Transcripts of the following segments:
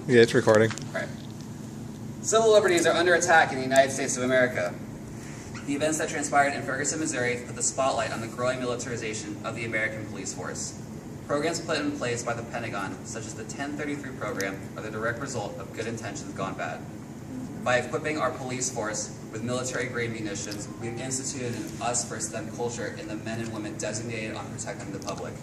Yeah, it's recording. All right. Civil liberties are under attack in the United States of America. The events that transpired in Ferguson, Missouri put the spotlight on the growing militarization of the American police force. Programs put in place by the Pentagon, such as the 1033 program, are the direct result of good intentions gone bad. By equipping our police force with military-grade munitions, we've instituted an us versus them culture in the men and women designated on protecting the public.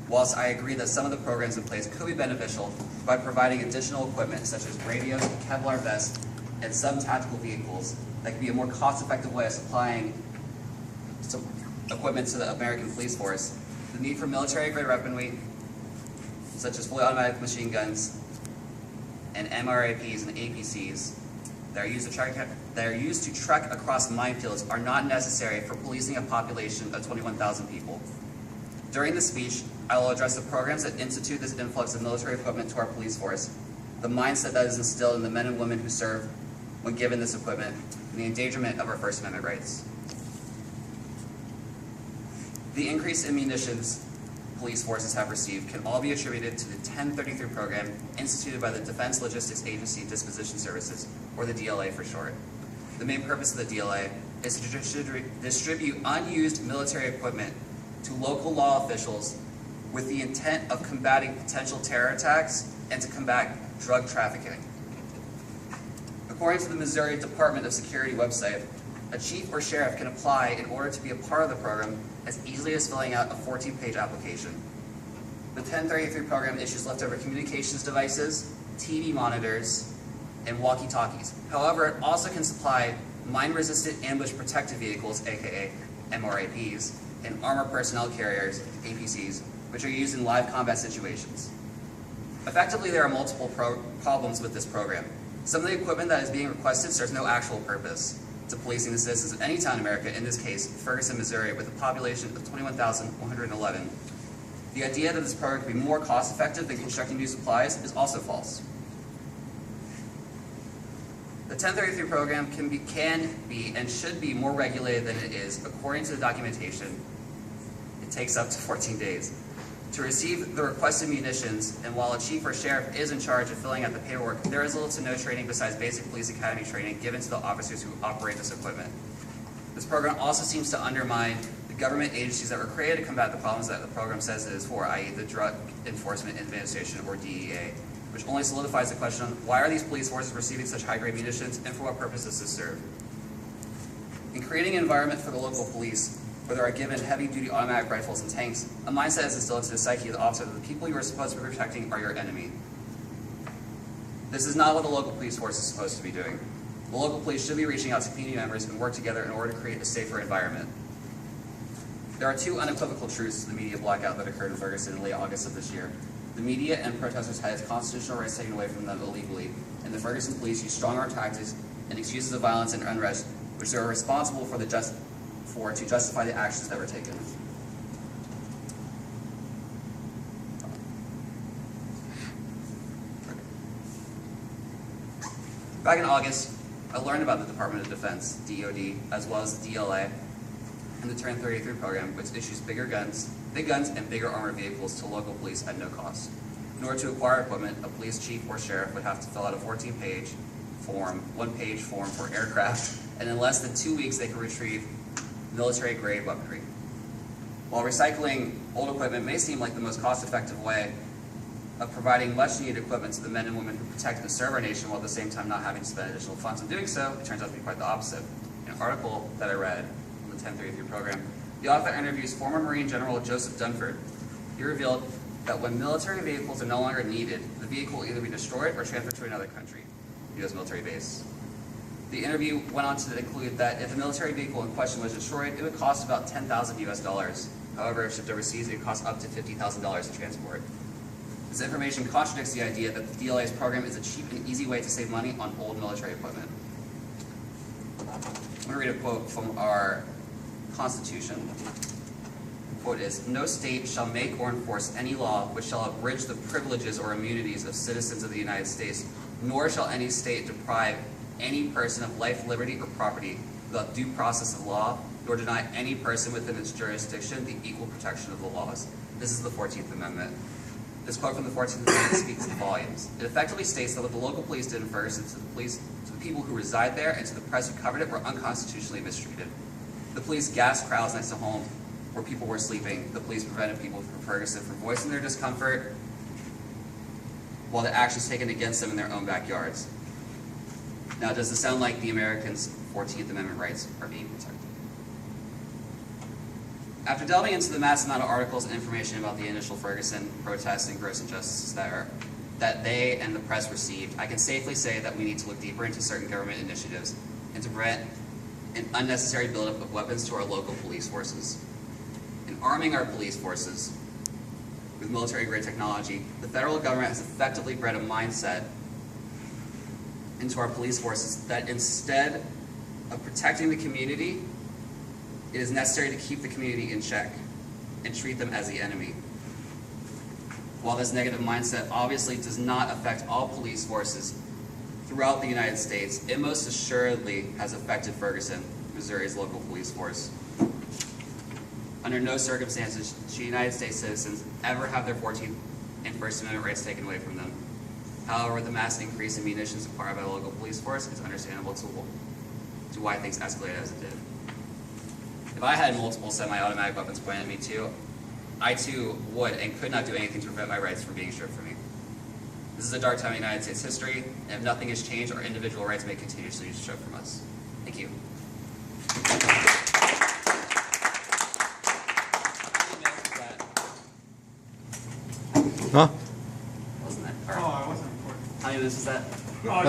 Whilst I agree that some of the programs in place could be beneficial by providing additional equipment such as radios, Kevlar vests, and some tactical vehicles that could be a more cost-effective way of supplying equipment to the American police force, the need for military-grade weaponry, such as fully automatic machine guns, and MRAPs and APCs that are used to trek across minefields are not necessary for policing a population of 21,000 people. During the speech, I will address the programs that institute this influx of military equipment to our police force, the mindset that is instilled in the men and women who serve when given this equipment, and the endangerment of our First Amendment rights. The increase in munitions police forces have received can all be attributed to the 1033 program instituted by the Defense Logistics Agency Disposition Services, or the DLA for short. The main purpose of the DLA is to distribute unused military equipment to local law officials with the intent of combating potential terror attacks and to combat drug trafficking. According to the Missouri Department of Security website, a chief or sheriff can apply in order to be a part of the program as easily as filling out a 14-page application. The 1033 program issues leftover communications devices, TV monitors, and walkie-talkies. However, it also can supply mine-resistant ambush protective vehicles, aka MRAPs, and armored personnel carriers, APCs, which are used in live combat situations. Effectively, there are multiple problems with this program. Some of the equipment that is being requested serves no actual purpose to policing the citizens of any town in America, in this case, Ferguson, Missouri, with a population of 21,111. The idea that this program could be more cost-effective than constructing new supplies is also false. The 1033 program can be and should be more regulated than it is. According to the documentation, it takes up to 14 days to receive the requested munitions, and while a chief or sheriff is in charge of filling out the paperwork, there is little to no training besides basic police academy training given to the officers who operate this equipment. This program also seems to undermine the government agencies that were created to combat the problems that the program says it is for, i.e. the Drug Enforcement Administration, or DEA, which only solidifies the question on why are these police forces receiving such high-grade munitions and for what purpose does this serve? In creating an environment for the local police, where they are given heavy-duty automatic rifles and tanks, a mindset is instilled into the psyche of the officer that the people you are supposed to be protecting are your enemy. This is not what the local police force is supposed to be doing. The local police should be reaching out to community members and work together in order to create a safer environment. There are two unequivocal truths to the media blackout that occurred in Ferguson in late August of this year. The media and protesters had its constitutional rights taken away from them illegally, and the Ferguson police used strong-arm tactics and excuses of violence and unrest, which they were responsible for to justify the actions that were taken. Back in August, I learned about the Department of Defense, DoD, as well as the DLA, and the 1033 program, which issues big guns, and bigger armored vehicles to local police at no cost. In order to acquire equipment, a police chief or sheriff would have to fill out a 14-page form, one-page form for aircraft, and in less than 2 weeks they could retrieve military-grade weaponry. While recycling old equipment may seem like the most cost-effective way of providing much-needed equipment to the men and women who protect and serve our nation while at the same time not having to spend additional funds on doing so, it turns out to be quite the opposite. In an article that I read on the 1033 program, the author interviews former Marine General Joseph Dunford. He revealed that when military vehicles are no longer needed, the vehicle will either be destroyed or transferred to another country, U.S. military base. The interview went on to include that if the military vehicle in question was destroyed, it would cost about $10,000 US. However, if shipped overseas, it would cost up to $50,000 to transport. This information contradicts the idea that the DLA's program is a cheap and easy way to save money on old military equipment. I'm going to read a quote from our Constitution. The quote is, "No state shall make or enforce any law which shall abridge the privileges or immunities of citizens of the United States, nor shall any state deprive any person of life, liberty, or property without due process of law, nor deny any person within its jurisdiction the equal protection of the laws." This is the 14th Amendment. This quote from the 14th Amendment speaks volumes. It effectively states that what the local police did in Ferguson to the people who reside there and to the press who covered it were unconstitutionally mistreated. The police gassed crowds next to homes where people were sleeping. The police prevented people from Ferguson from voicing their discomfort, while the actions taken against them in their own backyards. Now, does this sound like the Americans' 14th Amendment rights are being protected? After delving into the massive amount of articles and information about the initial Ferguson protests and gross injustices that they and the press received, I can safely say that we need to look deeper into certain government initiatives and to prevent an unnecessary buildup of weapons to our local police forces. In arming our police forces with military-grade technology, the federal government has effectively bred a mindset into our police forces that instead of protecting the community, it is necessary to keep the community in check and treat them as the enemy. While this negative mindset obviously does not affect all police forces throughout the United States, it most assuredly has affected Ferguson, Missouri's local police force. Under no circumstances should United States citizens ever have their 14th and First Amendment rights taken away from them. However, the mass increase in munitions acquired by the local police force is understandable to why things escalated as it did. If I had multiple semi-automatic weapons pointed at me too, I too would and could not do anything to prevent my rights from being stripped from me. This is a dark time in United States history, and if nothing has changed, our individual rights may continuously be stripped from us. Thank you. Huh? Wasn't that? All Oh, right. I wasn't recording. How many minutes is that? Oh,